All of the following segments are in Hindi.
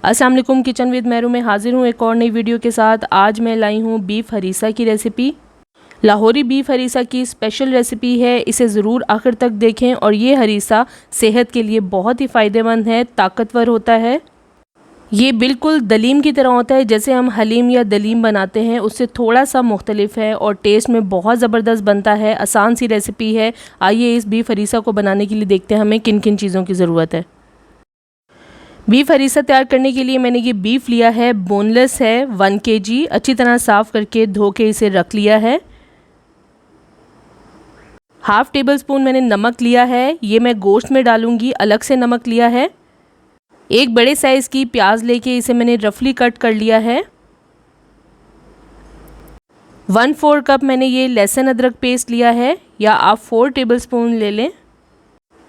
अस्सलाम वालेकुम, किचन विद मेहरू में हाजिर हूँ एक और नई वीडियो के साथ। आज मैं लाई हूँ बीफ हरीसा की रेसिपी। लाहौरी बीफ हरीसा की स्पेशल रेसिपी है, इसे ज़रूर आखिर तक देखें। और ये हरीसा सेहत के लिए बहुत ही फ़ायदेमंद है, ताकतवर होता है। ये बिल्कुल दलीम की तरह होता है, जैसे हम हलीम या दलीम बनाते हैं उससे थोड़ा सा मुख्तलिफ है और टेस्ट में बहुत ज़बरदस्त बनता है। आसान सी रेसिपी है। आइए इस बीफ हरीसा को बनाने के लिए देखते हैं हमें किन किन चीज़ों की ज़रूरत है। बीफ हरीसा तैयार करने के लिए मैंने ये बीफ लिया है, बोनलेस है, 1 kg। अच्छी तरह साफ़ करके धो के इसे रख लिया है। हाफ़ टेबल स्पून मैंने नमक लिया है, ये मैं गोश्त में डालूंगी, अलग से नमक लिया है। एक बड़े साइज़ की प्याज लेके इसे मैंने रफली कट कर लिया है। 1/4 कप मैंने ये लहसुन अदरक पेस्ट लिया है, या आप 4 टेबल स्पून ले लें।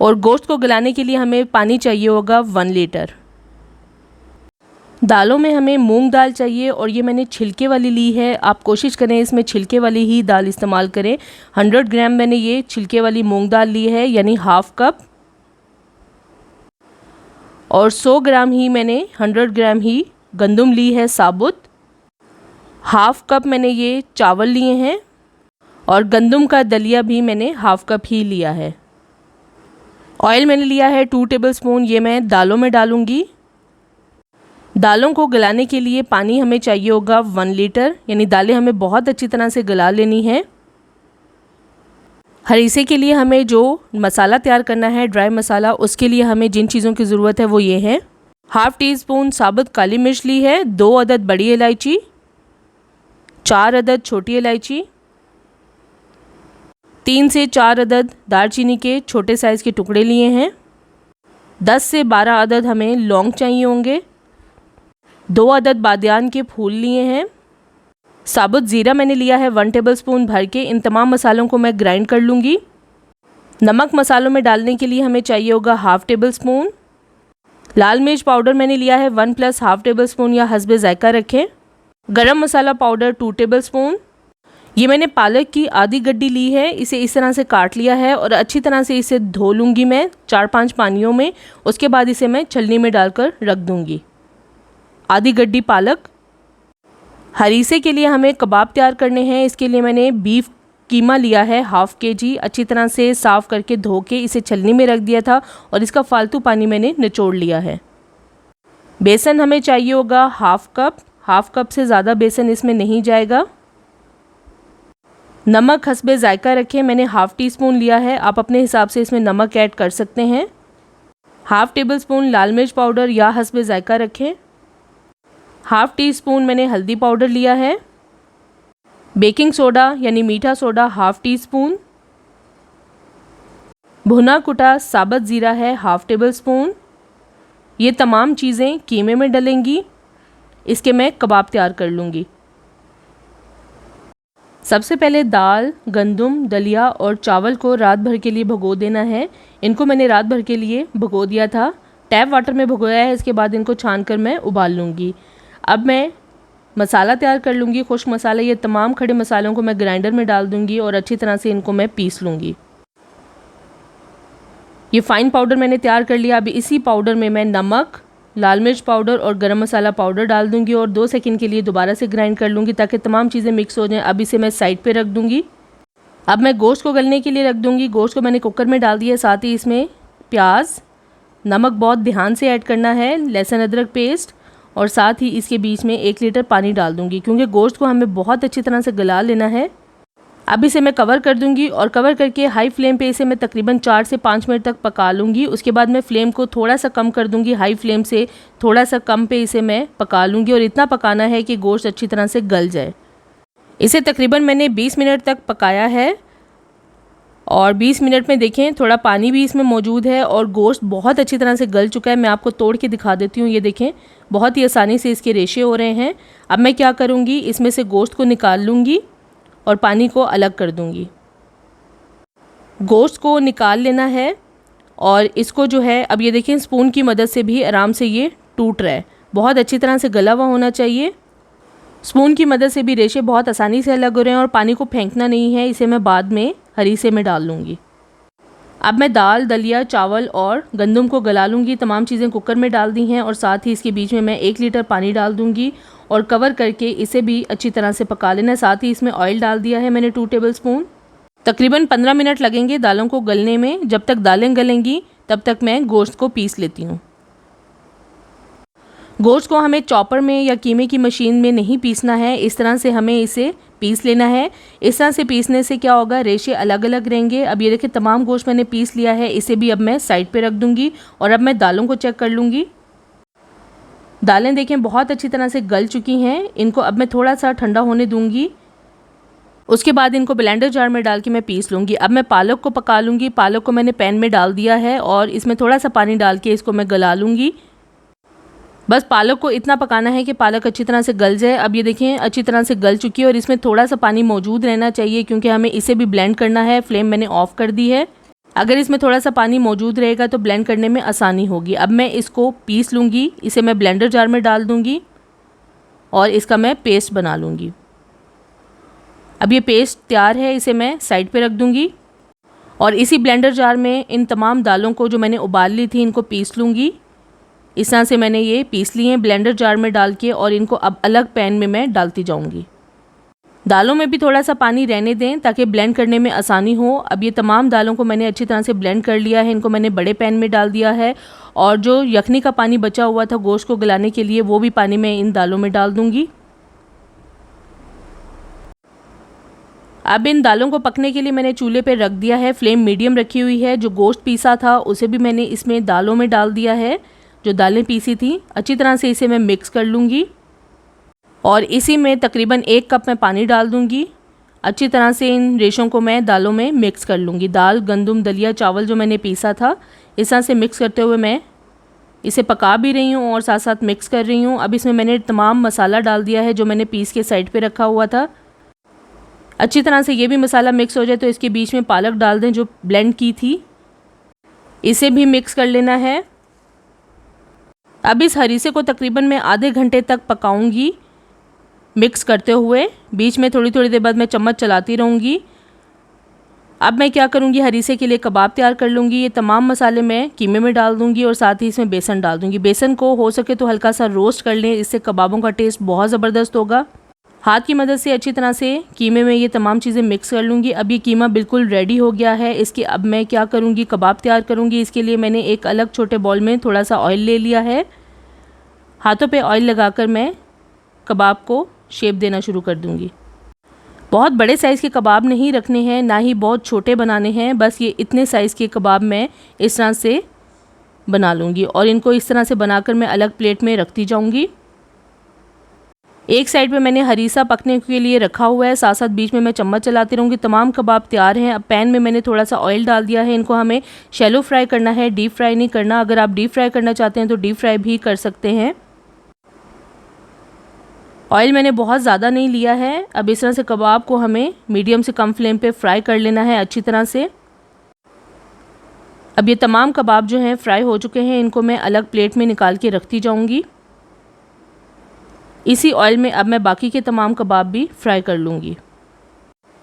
और गोश्त को गलाने के लिए हमें पानी चाहिए होगा 1 लीटर। दालों में हमें मूंग दाल चाहिए और ये मैंने छिलके वाली ली है। आप कोशिश करें इसमें छिलके वाली ही दाल इस्तेमाल करें। 100 ग्राम मैंने ये छिलके वाली मूंग दाल ली है, यानी हाफ़ कप। और 100 ग्राम ही मैंने 100 ग्राम ही गंदम ली है साबुत। हाफ़ कप मैंने ये चावल लिए हैं और गंदम का दलिया भी मैंने हाफ़ कप ही लिया है। ऑयल मैंने लिया है 2 टेबल स्पून, ये मैं दालों में डालूँगी। दालों को गलाने के लिए पानी हमें चाहिए होगा 1 लीटर, यानी दालें हमें बहुत अच्छी तरह से गला लेनी है। हरीसे के लिए हमें जो मसाला तैयार करना है, ड्राई मसाला, उसके लिए हमें जिन चीज़ों की ज़रूरत है वो ये है। हाफ़ टी स्पून साबुत काली मिर्च ली है, 2 अदद बड़ी इलायची, 4 अदद छोटी इलायची, 3 से 4 अदद दालचीनी के छोटे साइज़ के टुकड़े लिए हैं। 10 से 12 अदद हमें लौंग चाहिए होंगे। 2 अदद बादियान के फूल लिए हैं। साबुत ज़ीरा मैंने लिया है 1 टेबल स्पून भर के। इन तमाम मसालों को मैं ग्राइंड कर लूँगी। नमक मसालों में डालने के लिए हमें चाहिए होगा हाफ़ टेबल स्पून। लाल मिर्च पाउडर मैंने लिया है 1 + हाफ़ टेबल स्पून, या हस्बे ज़ायका रखें। गरम मसाला पाउडर 2 टेबल स्पून। ये मैंने पालक की आधी गड्डी ली है, इसे इस तरह से काट लिया है और अच्छी तरह से इसे धो लूँगी मैं 4-5 पानियों में। उसके बाद इसे मैं छलनी में डालकर रख दूँगी। आधी गड्डी पालक। हरीसे के लिए हमें कबाब तैयार करने हैं, इसके लिए मैंने बीफ कीमा लिया है हाफ़ kg। अच्छी तरह से साफ़ करके धो के इसे छलनी में रख दिया था और इसका फालतू पानी मैंने निचोड़ लिया है। बेसन हमें चाहिए होगा हाफ़ कप। हाफ़ कप से ज़्यादा बेसन इसमें नहीं जाएगा। नमक हस्बे ज़ायका रखें, मैंने हाफ़ टी स्पून लिया है, आप अपने हिसाब से इसमें नमक ऐड कर सकते हैं। हाफ़ टेबल स्पून लाल मिर्च पाउडर या हस्बे ज़ायका रखें। हाफ़ टी स्पून मैंने हल्दी पाउडर लिया है। बेकिंग सोडा यानी मीठा सोडा हाफ़ टी स्पून। भुना कुटा साबुत ज़ीरा है हाफ़ टेबल स्पून। ये तमाम चीज़ें कीमे में डलेंगी। इसके मैं कबाब तैयार कर लूँगी। सबसे पहले दाल, गंदम, दलिया और चावल को रात भर के लिए भिगो देना है। इनको मैंने रात भर के लिए भिगो दिया था, टैप वाटर में भिगोया है। इसके बाद इनको छान कर मैं उबाल लूँगी। अब मैं मसाला तैयार कर लूँगी, खुश्क मसाला। ये तमाम खड़े मसालों को मैं ग्राइंडर में डाल दूँगी और अच्छी तरह से इनको मैं पीस लूँगी। ये फ़ाइन पाउडर मैंने तैयार कर लिया। अभी इसी पाउडर में मैं नमक, लाल मिर्च पाउडर और गरम मसाला पाउडर डाल दूँगी और 2 सेकंड के लिए दोबारा से ग्राइंड कर लूँगी ताकि तमाम चीज़ें मिक्स हो जाएँ। अब इसे मैं साइड पर रख दूँगी। अब मैं गोश्त को गलने के लिए रख दूँगी। गोश्त को मैंने कुकर में डाल दिया, साथ ही इसमें प्याज, नमक बहुत ध्यान से ऐड करना है, लहसुन अदरक पेस्ट, और साथ ही इसके बीच में 1 लीटर पानी डाल दूंगी, क्योंकि गोश्त को हमें बहुत अच्छी तरह से गला लेना है। अब इसे मैं कवर कर दूंगी और कवर करके हाई फ्लेम पे इसे मैं तकरीबन 4 से 5 मिनट तक पका लूँगी। उसके बाद मैं फ्लेम को थोड़ा सा कम कर दूंगी, हाई फ्लेम से थोड़ा सा कम पे इसे मैं पका लूँगी। और इतना पकाना है कि गोश्त अच्छी तरह से गल जाए। इसे तकरीबन मैंने 20 मिनट तक पकाया है और 20 मिनट में देखें थोड़ा पानी भी इसमें मौजूद है और गोश्त बहुत अच्छी तरह से गल चुका है। मैं आपको तोड़ के दिखा देती हूँ। ये देखें, बहुत ही आसानी से इसके रेशे हो रहे हैं। अब मैं क्या करूँगी, इसमें से गोश्त को निकाल लूँगी और पानी को अलग कर दूँगी। गोश्त को निकाल लेना है और इसको जो है, अब ये देखें स्पून की मदद से भी आराम से ये टूट रहा है। बहुत अच्छी तरह से गला हुआ होना चाहिए। स्पून की मदद से भी रेशे बहुत आसानी से अलग हो रहे हैं और पानी को फेंकना नहीं है। इसे मैं बाद में हरीसे में डाल लूँगी। अब मैं दाल, दलिया, चावल और गंदम को गला लूँगी। तमाम चीज़ें कुकर में डाल दी हैं और साथ ही इसके बीच में मैं 1 लीटर पानी डाल दूँगी और कवर करके इसे भी अच्छी तरह से पका लेना है। साथ ही इसमें ऑयल डाल दिया है मैंने 2 टेबलस्पून। तकरीबन 15 मिनट लगेंगे दालों को गलने में। जब तक दालें गलेंगी तब तक मैं गोश्त को पीस लेती हूँ। गोश्त को हमें चॉपर में या कीमे की मशीन में नहीं पीसना है, इस तरह से हमें इसे पीस लेना है। इस तरह से पीसने से क्या होगा, रेशे अलग अलग रहेंगे। अब ये देखिए तमाम गोश्त मैंने पीस लिया है, इसे भी अब मैं साइड पे रख दूंगी और अब मैं दालों को चेक कर लूँगी। दालें देखें बहुत अच्छी तरह से गल चुकी हैं। इनको अब मैं थोड़ा सा ठंडा होने दूंगी। उसके बाद इनको ब्लेंडर जार में डाल के मैं पीस लूँगी। अब मैं पालक को पका लूँगी। पालक को मैंने पैन में डाल दिया है और इसमें थोड़ा सा पानी डाल के इसको मैं गला लूँगी। बस पालक को इतना पकाना है कि पालक अच्छी तरह से गल जाए। अब ये देखें अच्छी तरह से गल चुकी है और इसमें थोड़ा सा पानी मौजूद रहना चाहिए क्योंकि हमें इसे भी ब्लेंड करना है। फ्लेम मैंने ऑफ़ कर दी है। अगर इसमें थोड़ा सा पानी मौजूद रहेगा तो ब्लेंड करने में आसानी होगी। अब मैं इसको पीस लूँगी। इसे मैं ब्लेंडर जार में डाल दूँगी और इसका मैं पेस्ट बना लूँगी। अब ये पेस्ट तैयार है, इसे मैं साइड पे रख दूँगी और इसी ब्लेंडर जार में इन तमाम दालों को जो मैंने उबाल ली थी इनको पीस लूँगी। इस तरह से मैंने ये पीस लिए हैं ब्लेंडर जार में डाल के और इनको अब अलग पैन में मैं डालती जाऊँगी। दालों में भी थोड़ा सा पानी रहने दें ताकि ब्लेंड करने में आसानी हो। अब ये तमाम दालों को मैंने अच्छी तरह से ब्लेंड कर लिया है। इनको मैंने बड़े पैन में डाल दिया है और जो यखनी का पानी बचा हुआ था गोश्त को गलाने के लिए वो भी पानी मैं इन दालों में डाल दूँगी। अब इन दालों को पकने के लिए मैंने चूल्हे पे रख दिया है। फ्लेम मीडियम रखी हुई है। जो गोश्त पीसा था उसे भी मैंने इसमें दालों में डाल दिया है। जो दालें पीसी थी अच्छी तरह से इसे मैं मिक्स कर लूँगी और इसी में तकरीबन 1 कप मैं पानी डाल दूँगी। अच्छी तरह से इन रेशों को मैं दालों में मिक्स कर लूँगी। दाल, गंदम, दलिया, चावल जो मैंने पीसा था इस तरह से मिक्स करते हुए मैं इसे पका भी रही हूँ और साथ साथ मिक्स कर रही हूँ। अब इसमें मैंने तमाम मसाला डाल दिया है जो मैंने पीस के साइड पे रखा हुआ था। अच्छी तरह से ये भी मसाला मिक्स हो जाए तो इसके बीच में पालक डाल दें जो ब्लेंड की थी, इसे भी मिक्स कर लेना है। अब इस हरीसे को तकरीबन मैं आधे घंटे तक पकाऊंगी मिक्स करते हुए। बीच में थोड़ी थोड़ी देर बाद मैं चम्मच चलाती रहूँगी। अब मैं क्या करूँगी, हरीसे के लिए कबाब तैयार कर लूँगी। ये तमाम मसाले मैं कीमे में डाल दूँगी और साथ ही इसमें बेसन डाल दूँगी। बेसन को हो सके तो हल्का सा रोस्ट कर लें, इससे कबाबों का टेस्ट बहुत ज़बरदस्त होगा। हाथ की मदद से अच्छी तरह से कीमे में ये तमाम चीज़ें मिक्स कर लूँगी। अब ये कीमा बिल्कुल रेडी हो गया है। इसके अब मैं क्या करूँगी, कबाब तैयार करूँगी। इसके लिए मैंने एक अलग छोटे बॉल में थोड़ा सा ऑयल ले लिया है। हाथों पे ऑयल लगाकर मैं कबाब को शेप देना शुरू कर दूँगी। बहुत बड़े साइज़ के कबाब नहीं रखने हैं, ना ही बहुत छोटे बनाने हैं। बस ये इतने साइज़ के कबाब मैं इस तरह से बना लूँगी और इनको इस तरह से बनाकर मैं अलग प्लेट में रखती जाऊँगी। एक साइड पे मैंने हरीसा पकने के लिए रखा हुआ है, साथ साथ बीच में मैं चम्मच चलाती रहूँगी। तमाम कबाब तैयार हैं। अब पैन में मैंने थोड़ा सा ऑयल डाल दिया है। इनको हमें शैलो फ्राई करना है, डीप फ्राई नहीं करना। अगर आप डीप फ्राई करना चाहते हैं तो डीप फ्राई भी कर सकते हैं। ऑयल मैंने बहुत ज़्यादा नहीं लिया है। अब इस तरह से कबाब को हमें मीडियम से कम फ्लेम पे फ्राई कर लेना है अच्छी तरह से। अब ये तमाम कबाब जो हैं फ्राई हो चुके हैं, इनको मैं अलग प्लेट में निकाल के रखती जाऊँगी। इसी ऑयल में अब मैं बाकी के तमाम कबाब भी फ्राई कर लूँगी।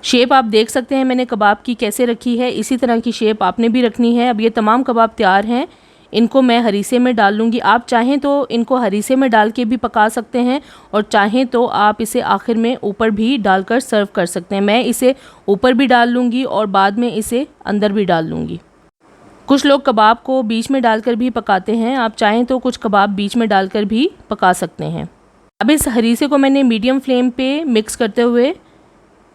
शेप आप देख सकते हैं मैंने कबाब की कैसे रखी है, इसी तरह की शेप आपने भी रखनी है। अब ये तमाम कबाब तैयार हैं, इनको मैं हरीसे में डाल लूँगी। आप चाहें तो इनको हरीसे में डाल के भी पका सकते हैं और चाहें तो आप इसे आखिर में ऊपर भी डालकर सर्व कर सकते हैं। मैं इसे ऊपर भी डाल लूँगी और बाद में इसे अंदर भी डाल लूँगी। कुछ लोग कबाब को बीच में डालकर भी पकाते हैं, आप चाहें तो कुछ कबाब बीच में डालकर भी पका सकते हैं। अब इस हरीसे को मैंने मीडियम फ्लेम पे मिक्स करते हुए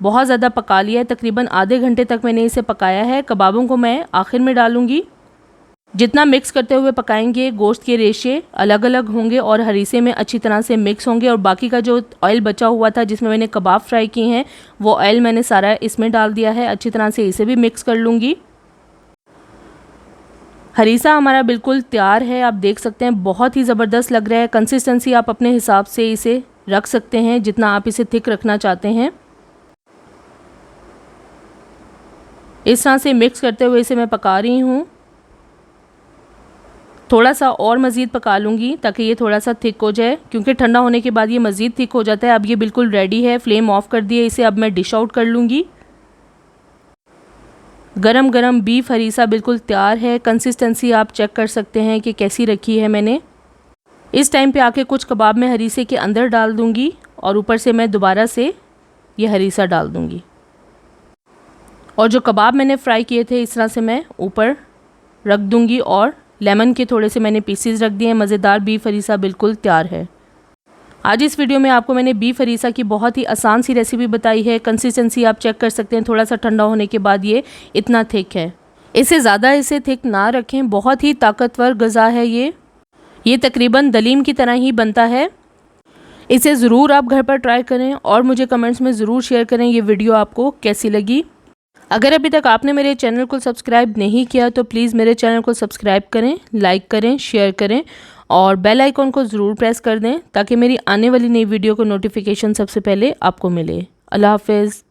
बहुत ज़्यादा पका लिया है। तकरीबन आधे घंटे तक मैंने इसे पकाया है। कबाबों को मैं आखिर में डालूँगी। जितना मिक्स करते हुए पकाएंगे गोश्त के रेशे अलग अलग होंगे और हरीसे में अच्छी तरह से मिक्स होंगे और बाकी का जो ऑयल बचा हुआ था जिसमें मैंने कबाब फ्राई किए हैं वो ऑयल मैंने सारा इसमें डाल दिया है। अच्छी तरह से इसे भी मिक्स कर लूँगी। हरीसा हमारा बिल्कुल तैयार है। आप देख सकते हैं बहुत ही ज़बरदस्त लग रहा है। कंसिस्टेंसी आप अपने हिसाब से इसे रख सकते हैं जितना आप इसे थिक रखना चाहते हैं। इस तरह से मिक्स करते हुए इसे मैं पका रही हूँ। थोड़ा सा और मज़ीद पका लूँगी ताकि ये थोड़ा सा थिक हो जाए, क्योंकि ठंडा होने के बाद ये मज़ीद थिक हो जाता है। अब ये बिल्कुल रेडी है। फ्लेम ऑफ कर दिए, इसे अब मैं डिश आउट कर लूँगी। गरम गरम बीफ हरीसा बिल्कुल तैयार है। कंसिस्टेंसी आप चेक कर सकते हैं कि कैसी रखी है मैंने। इस टाइम पे आके कुछ कबाब मैं हरीसे के अंदर डाल दूंगी और ऊपर से मैं दोबारा से ये हरीसा डाल दूंगी। और जो कबाब मैंने फ्राई किए थे इस तरह से मैं ऊपर रख दूंगी और लेमन के थोड़े से मैंने पीसेस रख दिए हैं। मज़ेदार बीफ हरीसा बिल्कुल तैयार है। आज इस वीडियो में आपको मैंने बीफ हरीसा की बहुत ही आसान सी रेसिपी बताई है। कंसिस्टेंसी आप चेक कर सकते हैं, थोड़ा सा ठंडा होने के बाद ये इतना थिक है। इसे थिक ना रखें, बहुत ही ताकतवर ग़िज़ा है ये तकरीबन दलीम की तरह ही बनता है। इसे ज़रूर आप घर पर ट्राई करें और मुझे कमेंट्स में ज़रूर शेयर करें ये वीडियो आपको कैसी लगी। अगर अभी तक आपने मेरे चैनल को सब्सक्राइब नहीं किया तो प्लीज़ मेरे चैनल को सब्सक्राइब करें, लाइक करें, शेयर करें और बेल आइकॉन को ज़रूर प्रेस कर दें ताकि मेरी आने वाली नई वीडियो को नोटिफिकेशन सबसे पहले आपको मिले। अल्लाह हाफ़िज़।